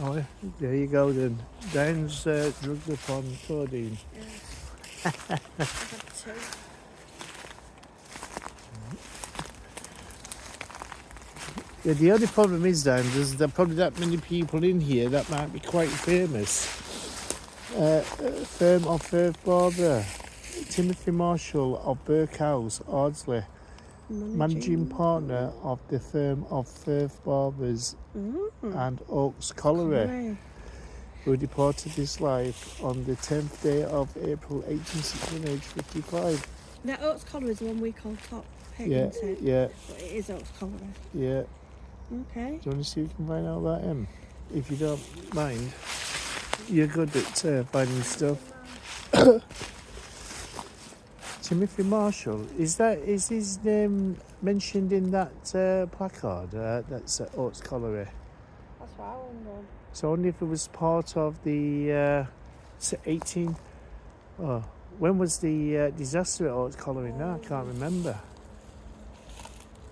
Oh, there you go then. Dan's drugged up on codeine. Yeah. I've had two. Yeah, the only problem is, Dan, there's probably that many people in here that might be quite famous. Firm of Firth Barber, Timothy Marshall of Burke House, Ardsley, managing partner of the firm of Firth Barbers and Oaks Colliery, who departed this life on the 10th day of April 1861, age 55. That Oaks Colliery is the one we call Top Pig, Yeah, isn't it? yeah. But it is Oaks Colliery. Yeah. Okay. Do you want to see if you can find out about him? If you don't mind. You're good at finding stuff. Timothy Marshall, is his name mentioned in that placard? That's at Oaks Colliery. That's what I wondered. So I wonder if it was part of the 18. Oh, when was the disaster at Oaks Colliery? Now I can't remember.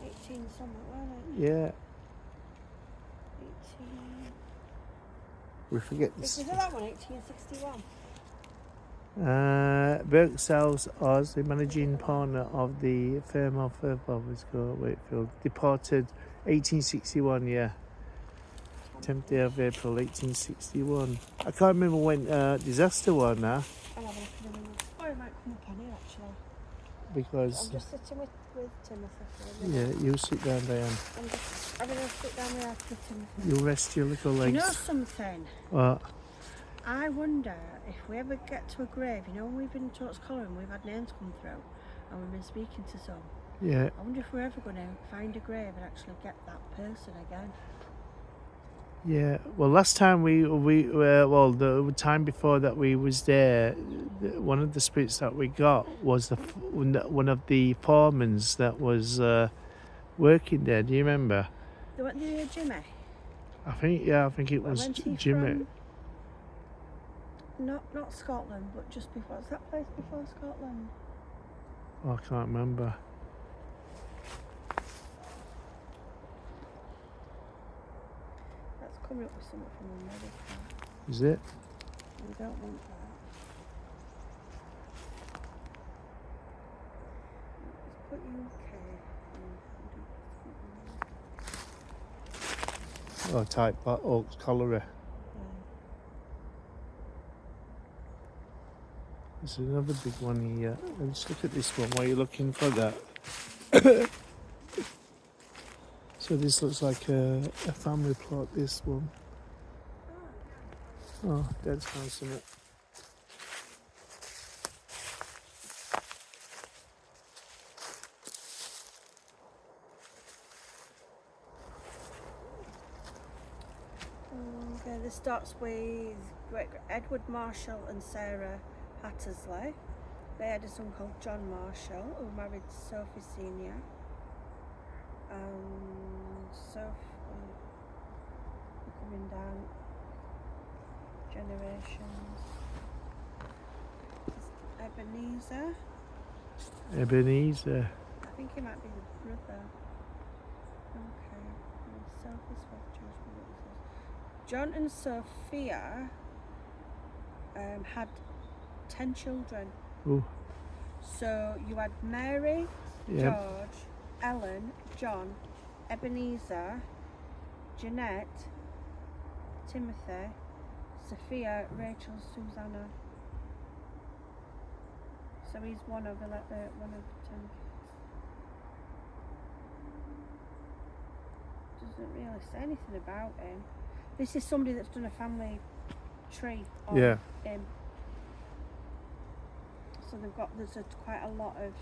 18 something, wasn't it? Yeah. 18. We forget this. Was it that one? 1861. Burke House, Oz, the managing partner of the firm of Firth Barbers, Wakefield, departed 1861, yeah. 10th day of April 1861. I can't remember when disaster was now. I'll have a look at him. Oh, it might come up on here actually. Because I'm just sitting with Timothy. yeah, you sit down, Diane. I'm just having a sit down with Timothy. You rest your little legs. You know something? What? I wonder if we ever get to a grave, you know, when we've been to Oaks Colliery and we've had names come through and we've been speaking to some. Yeah. I wonder if we're ever going to find a grave and actually get that person again. Yeah. Well, last time the time before that we was there, one of the spirits that we got was one of the foremans that was working there. Do you remember? They went there, Jimmy. I think it was Jimmy. Not Scotland, but just before. What's that place before Scotland? Oh, I can't remember. That's coming up with something from America. Is it? We don't want that. Let's put UK. Oh, type Oaks Colliery. There's another big one here. Let's look at this one while you're looking for that. So this looks like a family plot, this one. Oh, Dad's found something. Okay, this starts with Edward Marshall and Sarah Hattersley. They had a son called John Marshall, who married Sophie Senior. Sophie, coming down generations. Ebenezer. Ebenezer. I think he might be the brother. Okay. Sophie's John and Sophia had 10 children. Ooh. So you had Mary, Yep. George, Ellen, John, Ebenezer, Jeanette, Timothy, Sophia, Rachel, Susanna. So he's one of 10 kids. Doesn't really say anything about him. This is somebody that's done a family tree on Yeah. him. So there's quite a lot of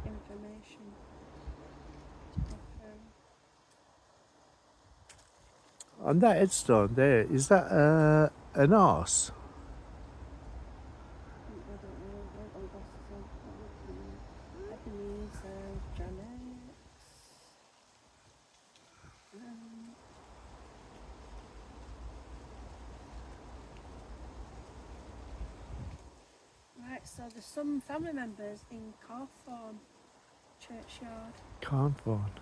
information to go through. On that headstone there, is that an horse? I don't know. Ebenezer, Janet. Right, so there's some family members in Carthorne churchyard. Carnthorne.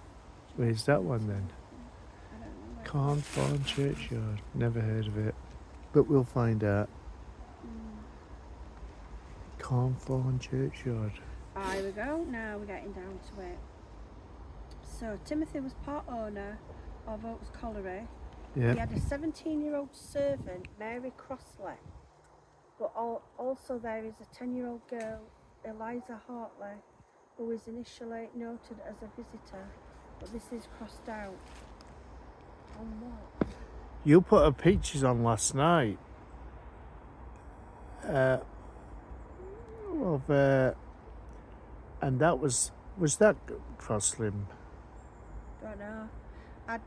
Where's that one then? I don't know. Carnthorne churchyard. Never heard of it. But we'll find out. Carnthorne churchyard. Ah, here we go. Now we're getting down to it. So Timothy was part owner of Oaks Colliery. Yeah. He had a 17-year-old servant, Mary Crossley. But also there is a 10-year-old girl, Eliza Hartley, who was initially noted as a visitor, but this is crossed out. On what? You put her pictures on last night. And that was that Crosslim? Don't know. I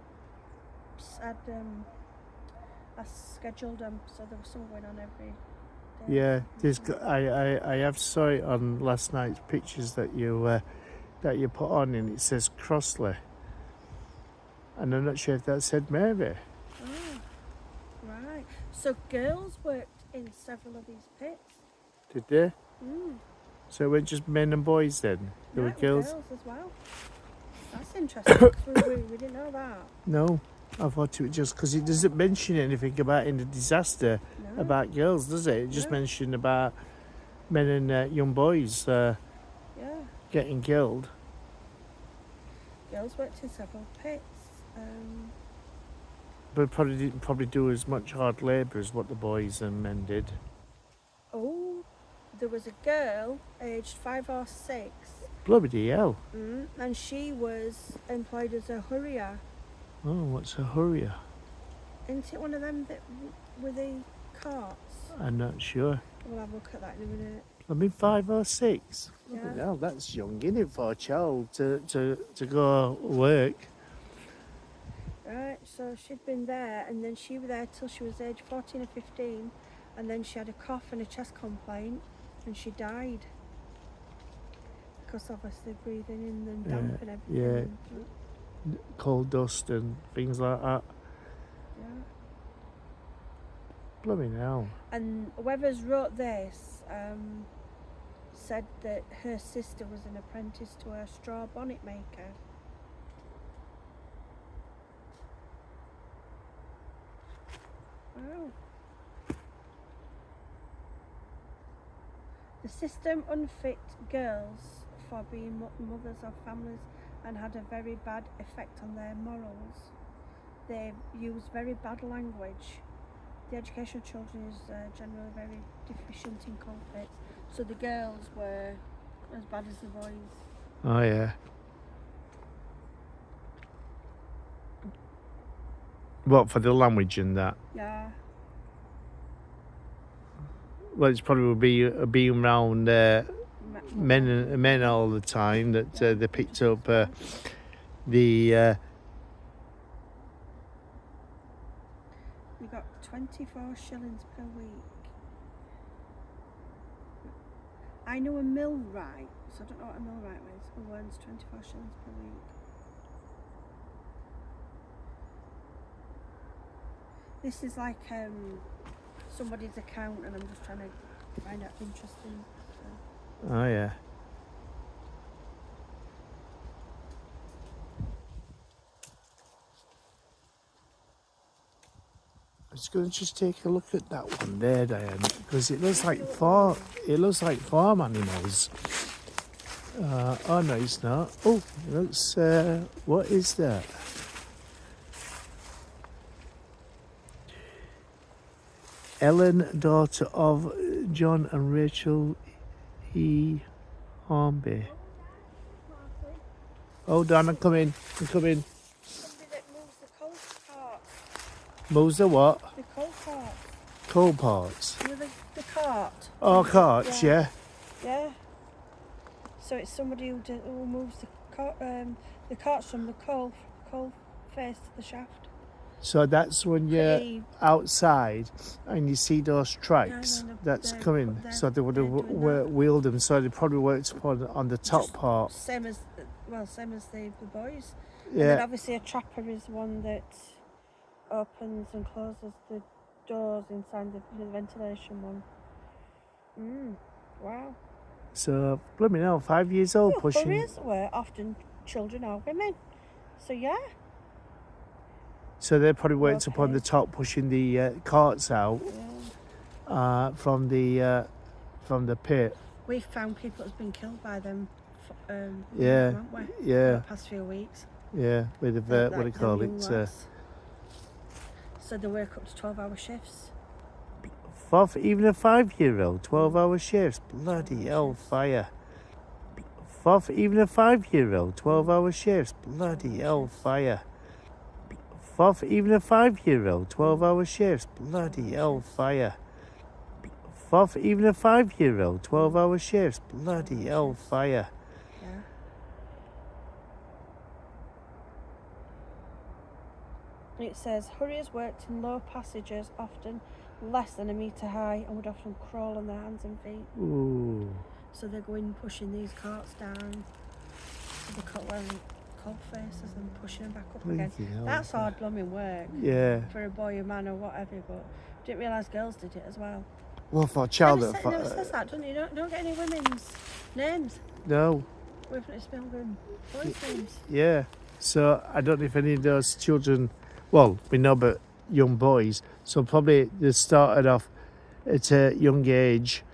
scheduled them, so there was some going on every day. Yeah, I have saw it on last night's pictures that you put on, and it says Crossley, and I'm not sure if that said Mary. Oh, right. So girls worked in several of these pits. Did they? Mm. So it weren't just men and boys then? There were girls? Girls as well. That's interesting, 'cause we didn't know that. No, I thought it was just because it doesn't mention anything about in the disaster No. about girls, does it? It just No. mentioned about men and young boys Yeah. getting killed. Girls worked in several pits. But probably didn't do as much hard labour as what the boys and men did. Oh, there was a girl aged 5 or 6. Bloody hell. And she was employed as a hurrier. Oh, what's a hurrier? Isn't it one of them that with the carts? I'm not sure. We'll have a look at that in a minute. I mean, 5 or 6. Yeah. Bloody hell, that's young, isn't it, for a child to go work? Right, so she'd been there, and then she was there till she was age 14 or 15, and then she had a cough and a chest complaint, and she died. Because obviously breathing in the damp and everything. Yeah. Coal dust and things like that. Yeah. Blooming hell. And whoever's wrote this said that her sister was an apprentice to a straw bonnet maker. Wow. The system unfit girls for being mothers of families and had a very bad effect on their morals. They use very bad language. The education of children is generally very deficient in conflict. So the girls were as bad as the boys. Oh, yeah. What, for the language and that? Yeah. Well, it's probably being around men all the time that they picked up the... We got 24 shillings per week. I know a millwright, so I don't know what a millwright is, who earns 24 shillings per week. This is like somebody's account, and I'm just trying to find out interesting. So. Oh, yeah. was going to just take a look at that one there, Diane, because it looks like farm animals. Oh no, it's not. Oh, it looks. What is that? Ellen, daughter of John and Rachel E. Hornby. Hold on, I'm coming. Somebody that moves the coal cart. Moves the what? The coal cart. Coal parts. You know, the cart. Oh, carts, yeah. Yeah. So it's somebody who moves the carts from the coal face to the shaft. So that's when you're outside and you see those tracks that's coming. So they would have wheeled them. So they probably worked on the top part. Same as the boys. Yeah. And then obviously a trapper is one that opens and closes the doors inside the ventilation one. Wow. So, blooming hell, 5 years old pushing. Couriers were often children or women. So yeah. So they probably worked up on the top pushing the carts out from the pit. We've found people that's been killed by them. Haven't we? The past few weeks. Yeah, with what do you call it? So they work up to 12-hour shifts. Even a 5-year-old, 12-hour shifts. Bloody hell, fire. Even a 5-year-old, 12-hour shifts. Bloody hell, fire. Even a 5-year-old, 12-hour shifts. Bloody hell, fire. Even a 5-year-old, 12-hour shifts. Bloody hell, fire. It says hurriers worked in low passages, often less than a metre high, and would often crawl on their hands and feet. Ooh. So they're going pushing these carts down to the coal faces and pushing them back up again. That's hard blooming work. Yeah. For a boy, a man, or whatever. But didn't realise girls did it as well. Well, for a child, Never says that, don't you? Don't get any women's names. No. We've still been boys' names. Yeah. So I don't know if any of those children. Well, we know about young boys, so probably they started off at a young age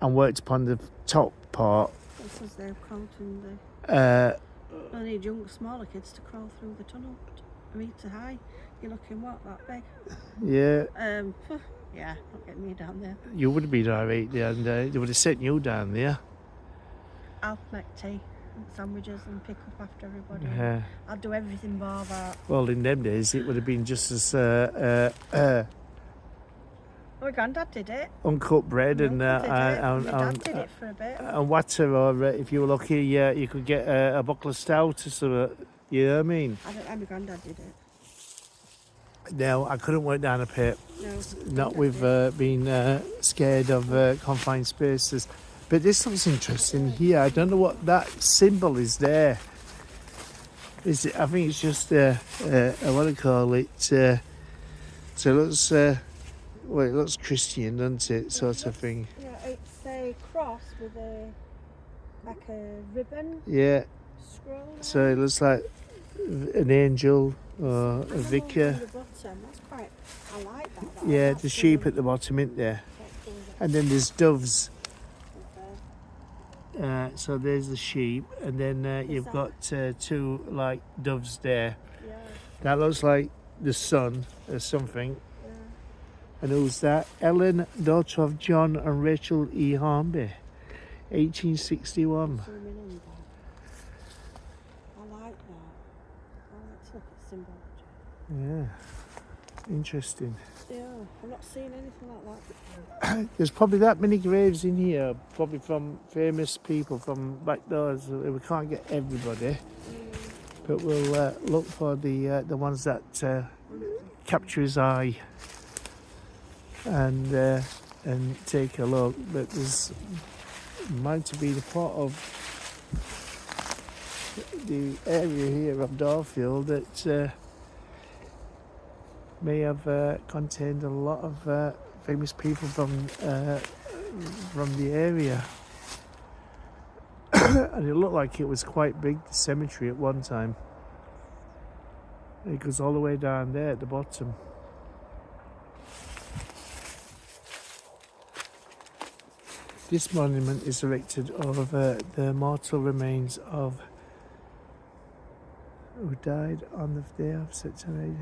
and worked upon the top part. This is their crawled through the... I need smaller kids to crawl through the tunnel, a metre high. You're looking what, that big? Yeah. Yeah, not getting me down there. You would have been alright there, and they would have sent you down there. I'll make tea and sandwiches and pick up after everybody. Yeah. I'll do everything bar that. Well, in them days, it would have been just as My granddad did it. uncut bread and My dad did it for a bit. and water, or if you were lucky, you could get a buckle of stout or something. You know what I mean? I don't know, my granddad did it. No, I couldn't work down a pit. No. Not with being scared of confined spaces. But this looks interesting here. I don't know what that symbol is there. Is it? I think it's just what do you call it? So it looks well, it looks Christian, doesn't it? Sort of thing. Yeah, it's a cross with like a ribbon. Yeah. Scroll. So it looks like an angel or a vicar. The bottom. That's quite. I like that. Yeah, the sheep at the bottom, isn't there? And then there's doves. So there's the sheep, and then you've got two like doves there. Yeah. That looks like the sun or something. Yeah. And who's that? Ellen, daughter of John and Rachel E. Hornby, 1861. I like that. I like to look at symbology. Yeah, interesting. Yeah, I've not seen anything like that. There's probably that many graves in here, probably from famous people from back there. So we can't get everybody, but we'll look for the ones that capture his eye and take a look. But there's might have been a part of the area here of Darfield that may have contained a lot of famous people from the area. And it looked like it was quite big, the cemetery, at one time. It goes all the way down there at the bottom. This monument is erected over the mortal remains of who died on the day of September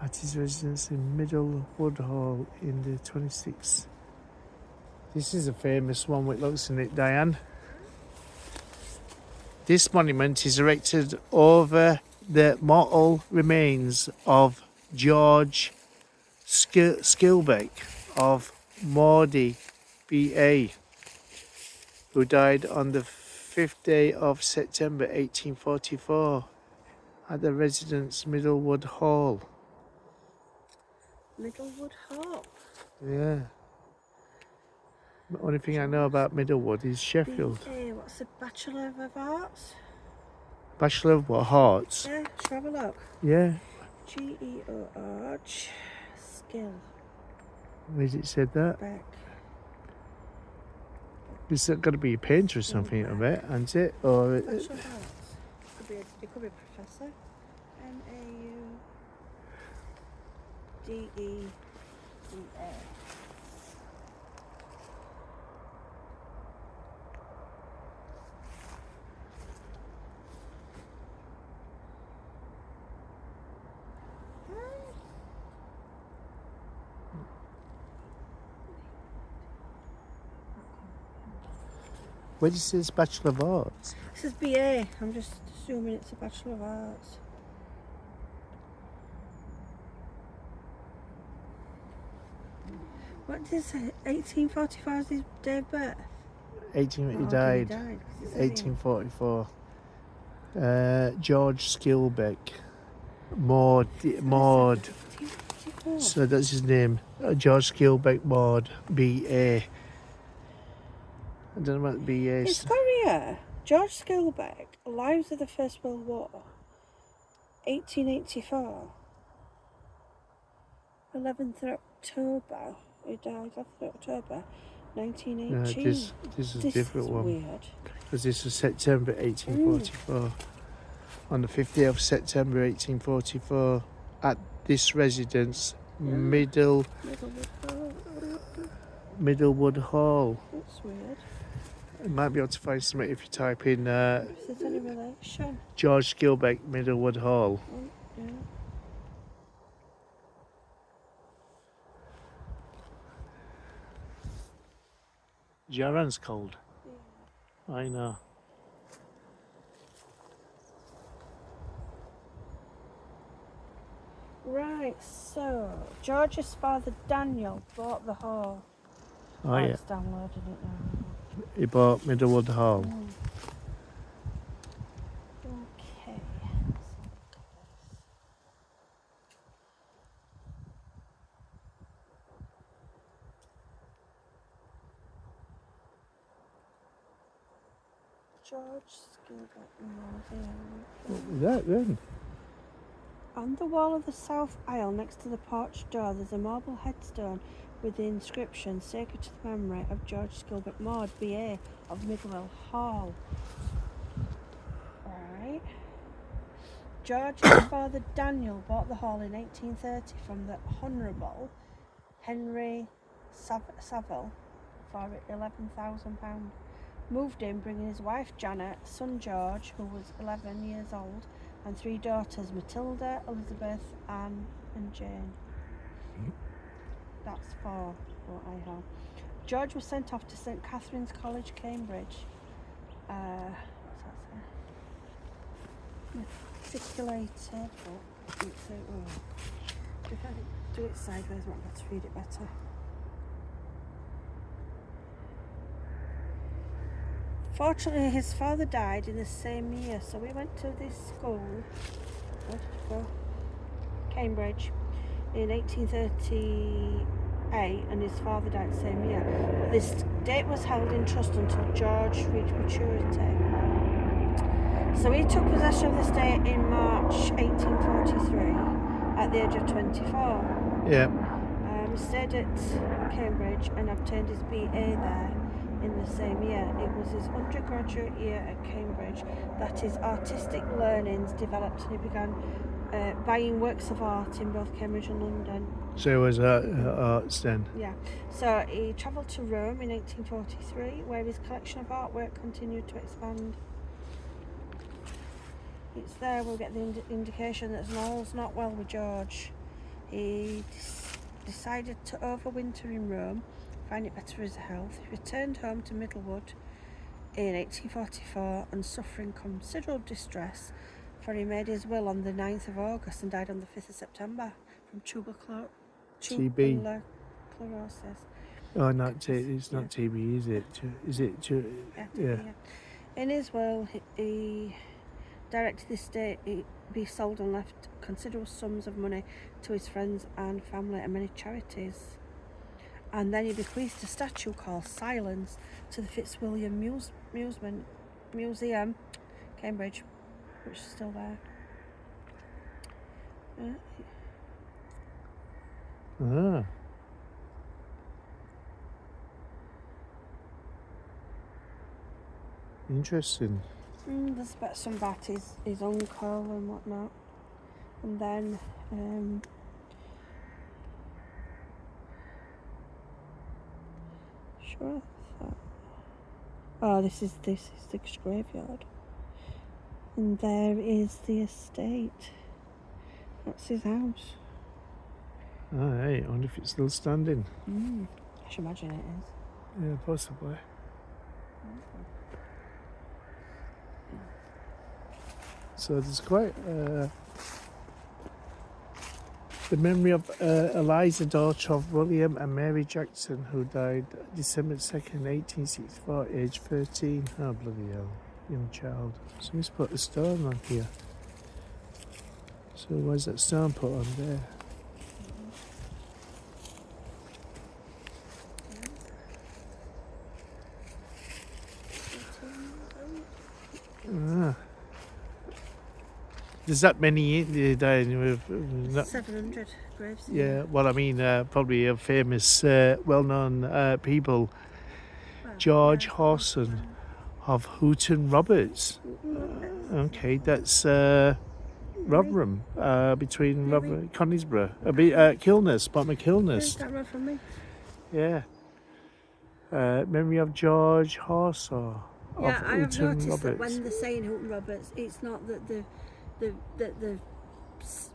at his residence in Middlewood Hall in the 26th. This is a famous one with looks in it, Diane. This monument is erected over the mortal remains of George Skilbeck of Maudie, BA, who died on the 5th day of September 1844 at the residence Middlewood Hall. Middlewood Hall. Yeah. The only thing I know about Middlewood is Sheffield. BA, what's a Bachelor of Arts? Bachelor of what? Arts? Yeah, should we have a look? Yeah. George Skill. Where's it said that? Beck. Is that going to be a painter or something, I bet, isn't it? Or Bachelor of Arts. It could be a professor. Maudea. where does it say Bachelor of Arts? This is BA. I'm just assuming it's a Bachelor of Arts. What did it say? 1845 is his day of birth? He died. 1844. George Skilbeck. Maud. 1854. So that's his name. George Skilbeck Maud, B.A. I don't know what B.A. It's is. got here. George Skilbeck, Lives of the First World War, 1884. 11th of October. He died 11th of October, 1918. This is a different one. Weird. Because this was September 1844. On the 5th day of September 1844, at this residence, Middlewood Hall. That's weird. You might be able to find something if you type in If there's any relation. George Skilbeck Middlewood Hall. Yeah. Your hand's cold. Yeah. I know. Right, so George's father Daniel bought the hall. Oh yeah. It's downloaded it now. He bought Middlewood Hall. Okay. George Skilbeck Museum. What was that then? On the wall of the south aisle next to the porch door there's a marble headstone with the inscription sacred to the memory of George Skilbeck Maud, B.A. of Middlewell Hall. Right. George's father Daniel bought the hall in 1830 from the Honourable Henry Saville for £11,000. Moved in, bringing his wife Janet, son George, who was 11 years old, and 3 daughters, Matilda, Elizabeth, Anne and Jane. That's 4 what I have. George was sent off to St Catherine's College, Cambridge. What's that say? Matriculated, but if I do it sideways, I might be able to read it better. Fortunately, his father died in the same year, so we went to this school, where did you go? Cambridge, in 1838, and his father died the same year. But this date was held in trust until George reached maturity. So he took possession of the estate in March 1843 at the age of 24. Yeah. He stayed at Cambridge and obtained his BA there in the same year. It was his undergraduate year at Cambridge that his artistic learnings developed, and he began buying works of art in both Cambridge and London. So it was arts then. Yeah. So he travelled to Rome in 1843, where his collection of artwork continued to expand. It's there we'll get the indication that all's not well with George. He decided to overwinter in Rome, find it better for his health. He returned home to Middlewood in 1844 and suffering considerable distress, for he made his will on the 9th of August and died on the 5th of September from tuberculosis. Oh, it's not TB, is it? Is it? Yeah. In his will, he directed the estate be sold and left considerable sums of money to his friends and family and many charities. And then he bequeathed a statue called Silence to the Fitzwilliam Museum, Cambridge, which is still there. Ah. Interesting. There's some about his uncle and whatnot. And then sure. Oh, this is the graveyard. And there is the estate. That's his house. Oh, hey, I wonder if it's still standing. I should imagine it is. Yeah, possibly. So there's quite the memory of Eliza, daughter of William and Mary Jackson, who died December 2nd, 1864, aged 13. Oh, bloody hell, young child. So let's put a stone on here. So why's that stone put on there? Ah. There's that many dying with 700 graves. Yeah, well, I mean, probably a famous, well-known people, George Hawson of Houghton Roberts. Okay, that's Rotherham, between Rotherham, Conisbrough, Kilness, bottom of Kilness. That road from me. Yeah. Memory of George Hawson. Yeah, I have Houghton noticed Roberts. that when they're saying Houghton Roberts, it's not that the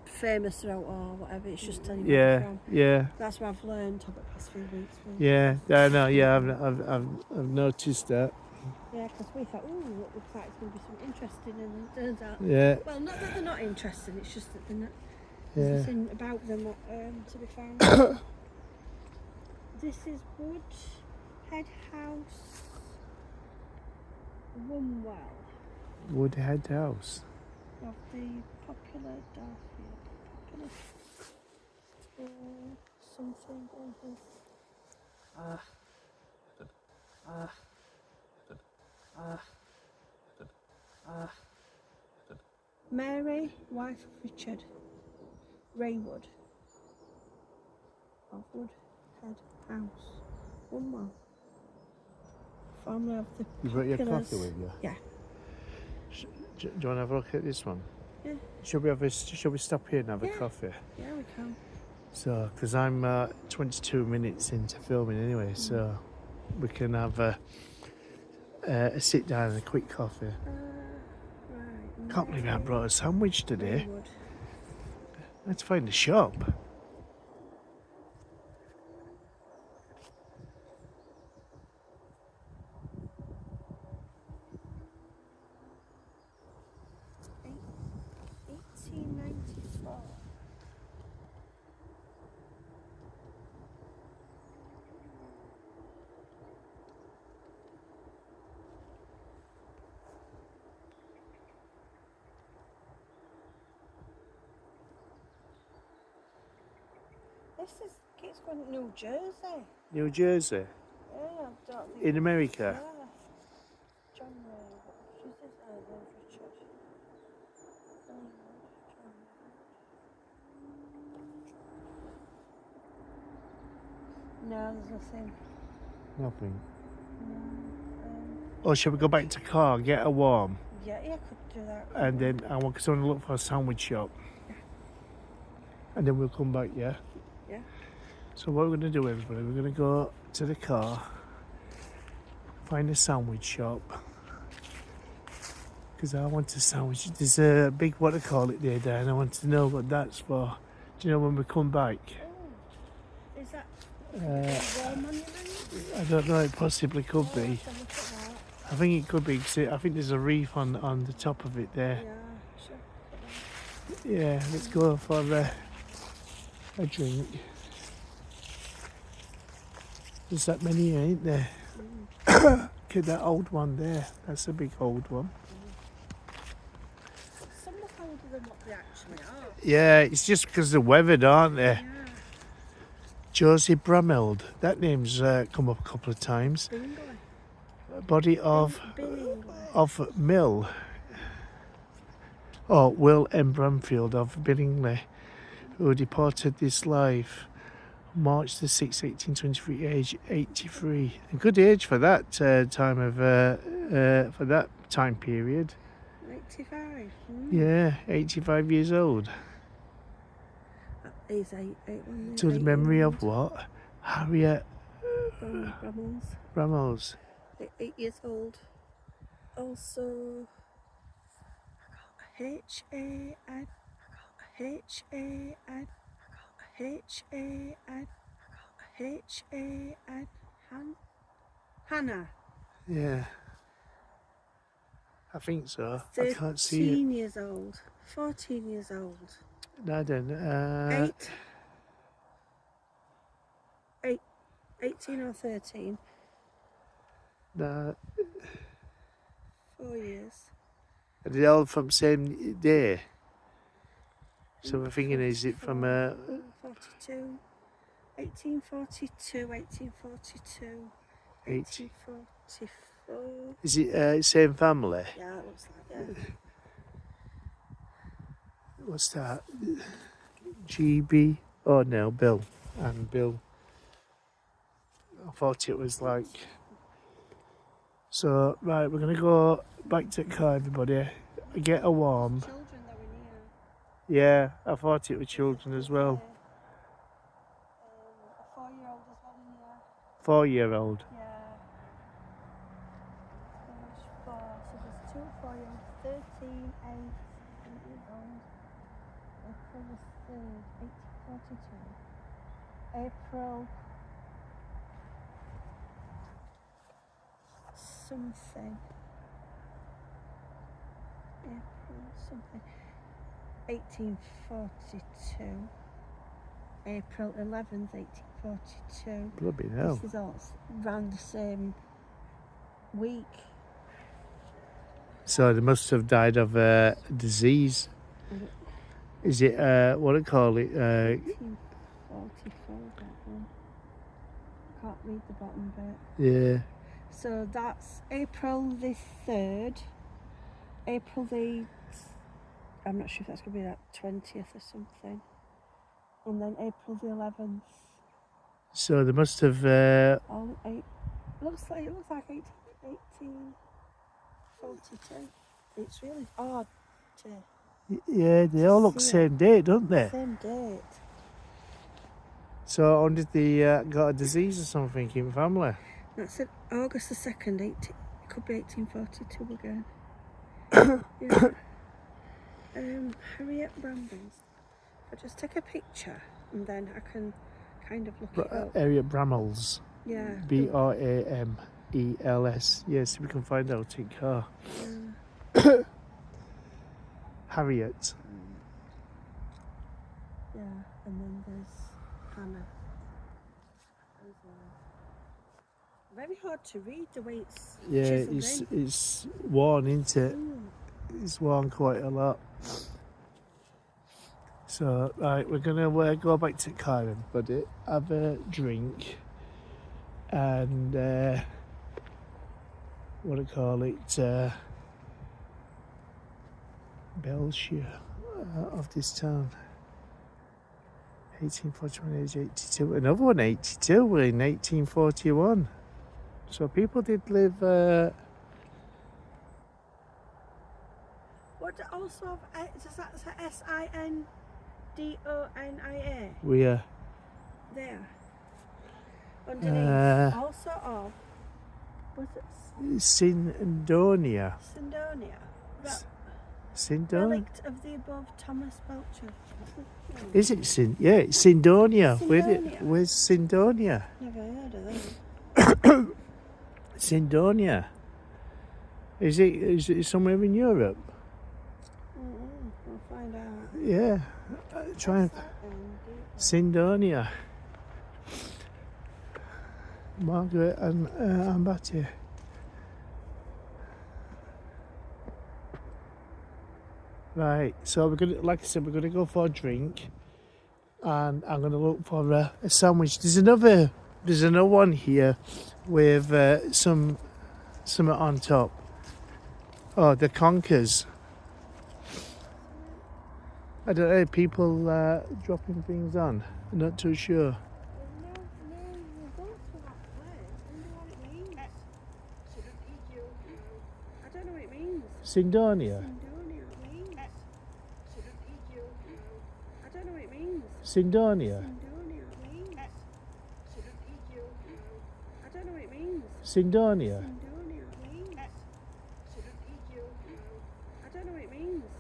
famous route or whatever. It's just telling you where they're from. Yeah. That's what I've learned over the past few weeks. Yeah, I know. Yeah, I've noticed that. Yeah, because we thought, oh, it looks like it's going to be something interesting, and it turns out. Yeah. Well, not that they're not interesting. It's just that they're not. Yeah. There's nothing about them to be found. This is Woodhead House, Wumwell. Woodhead House. Of the popular Darfield. Something on his. Mary, wife of Richard Raywood of Woodhead House, Wumwell. Family of the. You brought your Populars. coffee with you? Yeah. Do you want to have a look at this one? Yeah. Should we stop here and have a coffee? Yeah, we can. So, because I'm 22 minutes into filming anyway, so we can have a sit down and a quick coffee. Right. Can't believe I brought a sandwich today. Raywood. Let's find a shop. It's going to New Jersey. New Jersey? Yeah, I don't think. In America? Yeah. John Raywood. Jesus, Richard. No, there's nothing. Nothing. No. Or shall we go back to car, get her warm? Yeah, could do that. And then I want to look for a sandwich shop. Yeah. and then we'll come back, yeah? Yeah. So what we're going to do, everybody, we're going to go to the car, find a sandwich shop, because I want a sandwich. There's a big, what do you call it there, and I want to know what that's for. Do you know when we come back? Oh, is that Uh, war monument? I don't know, it possibly could Oh, be. let's have a look at that. I think it could be, 'cause I think there's a reef on the top of it there. Yeah, sure. Yeah, let's go for a drink. There's that many, ain't there? Look at that old one there. That's a big old one. Some look older than what they actually are. Yeah, it's just because they're weathered, aren't they? Yeah. Josie Brameld. That name's come up a couple of times. Bingley. Body of Bingley. Mill. Oh, Will M. Bramfield of Billingly, who departed this life March the 6th, 1823, age 83. A good age for that for that time period. 85. Yeah, 85 years old. He's 8 To the memory of what? Harriet Brummels. Bramels. 8 years old. Also, H-A-N. Hannah. Yeah. I think so. I can't see it. 13 years old. 14 years old. No, I don't. 18 or 13. No. 4 years. Are they all from same day? So we're thinking, is it from 42. 1842, 1842, 80? 1844. Is it same family? Yeah, it looks like it. What's that? GB? Oh no, Bill. And Bill. I thought it was like. So, right, we're going to go back to the car, everybody. Get a warm. Children that were near. Yeah, I thought it was children as well. A 4-year-old as well in here. 4-year-old. Yeah. There's 4. So there's 2 4-year-olds. 13, 8, 8 years old. April the 3rd, 1842. April something. April something. 1842. April 11th, 1842. Bloody hell. This is all around the same week. So they must have died of a disease. Is it, what do you call it? 1844, that one. Can't read the bottom bit. Yeah. So that's April the 3rd. April the... I'm not sure if that's going to be that 20th or something. And then April the 11th. So they must have. All 8. It looks like 1842. It's really odd to. Yeah, they all look the same date, don't they? Same date. So, when did they got a disease or something in family? That's it. August the 2nd. It could be 1842 again. Yeah. Harriet Brambles. I'll just take a picture and then I can kind of look it up. Harriet Bramels. Yeah. Bramels. Yes, we can find out in car. Yeah. Harriet. Yeah, and then there's Hannah. Very hard to read the way it's chiseled in. It's worn, isn't it? It's worn quite a lot. So, right, we're going to go back to Karen, buddy, have a drink, and what do you call it? Belshire of this town. 1841, age 82. Another one, 82. We're in 1841. So people did live. What also does that say? SIN Donia. Where? There. Underneath. Also of. Was it Sindonia. Sindonia? Sindonia. Relict of the above Thomas Belcher. Is it Yeah, it's Sindonia. Sindonia. Where's Sindonia? Never heard of that. Sindonia. Is it somewhere in Europe? We'll find out. Yeah. Try and Sindonia. Margaret and Ambati. Right, so we're gonna, like I said, we're gonna go for a drink, and I'm gonna look for a sandwich. There's another one here with something on top. Oh, the conkers. I don't know, people dropping things on. I'm not too sure. Sindonia. Sindonia. Sindonia.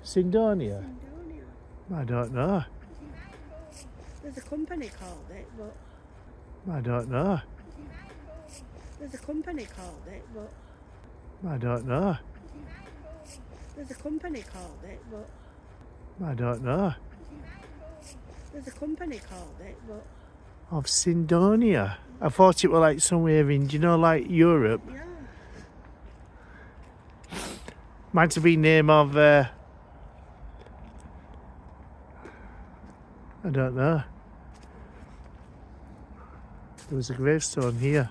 Sindonia. I don't know. There's a company called it, but I don't know. there's a company called it, but I don't know. there's a company called it, but I don't know. there's a company called it, but Of Sindonia. I thought it was like somewhere in, like Europe. yeah. Might have been name of, I don't know. There was a gravestone here.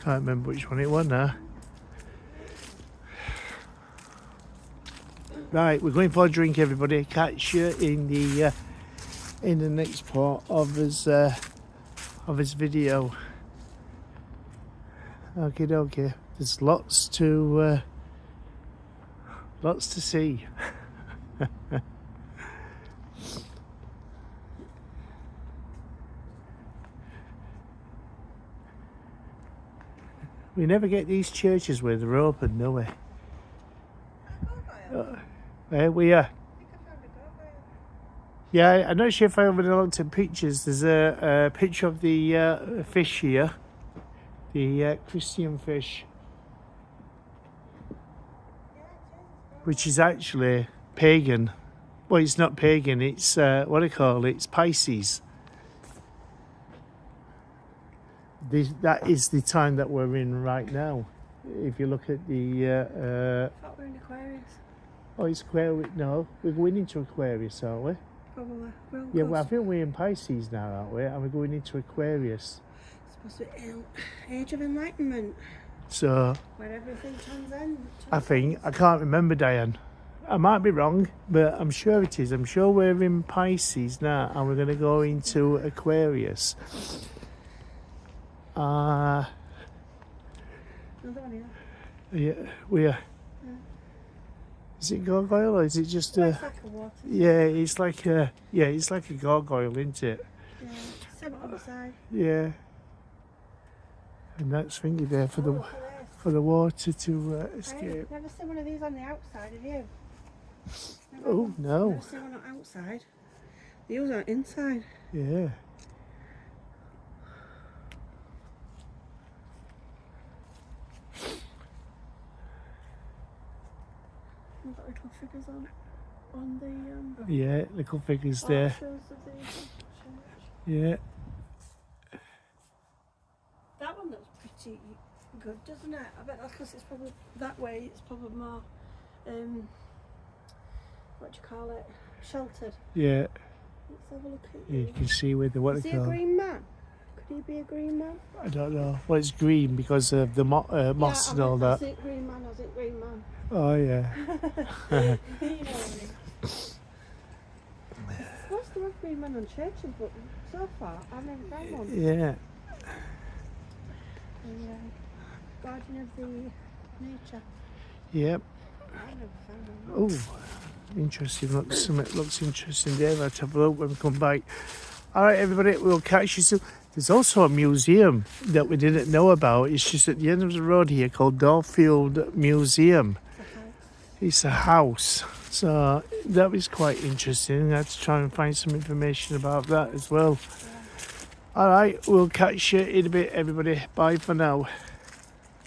Can't remember which one it was now. Right, we're going for a drink, everybody. Catch you in the next part of this video. Okay. There's lots to see. We never get these churches where they're open, do we? We are. Yeah, I'm not sure if I ever looked at pictures. There's a picture of the fish here, the Christian fish, which is actually pagan. Well, it's not pagan. It's what do you call it? It's Pisces. That is the time that we're in right now. If you look at the. I thought we were in Aquarius. Oh, it's Aquarius. No, we're going into Aquarius, aren't we? Probably. Yeah, well, I think we're in Pisces now, aren't we? And we're going into Aquarius. It's supposed to be Age of Enlightenment. So. Where everything transcends. I can't remember, Diane. I might be wrong, but I'm sure it is. I'm sure we're in Pisces now, and we're going to go into Aquarius. Another one here. Yeah, we are. Is it gargoyle or is it just It's like a water. Yeah, it's like a gargoyle, isn't it? Yeah, same on the side. Yeah. And that's thingy there for the water to escape. I've never seen one of these on the outside, have you? Oh no. Never seen one on the outside. These are inside. Yeah. We've got little figures on the yeah, little figures there. Of the church. Yeah. That one looks pretty good, doesn't it? I bet that's because it's probably that way. It's probably more what do you call it? Sheltered. Yeah. Let's have a look at You can see where the Is he a green man? Could he be a green man? I don't know. Well, it's green because of the moss and all that. Is it green man or is it green man? Oh yeah. You know what I mean? What's the green man on churches? But so far, I've never found one. Yeah. The guardian of the nature. Yep. I've never found one. Oh, Interesting. Looks interesting there. Let's have a look when we come back. All right, everybody, we'll catch you soon. There's also a museum that we didn't know about. It's just at the end of the road here called Darfield Museum. It's a house. So that was quite interesting. I had to try and find some information about that as well. All right, we'll catch you in a bit, everybody. Bye for now.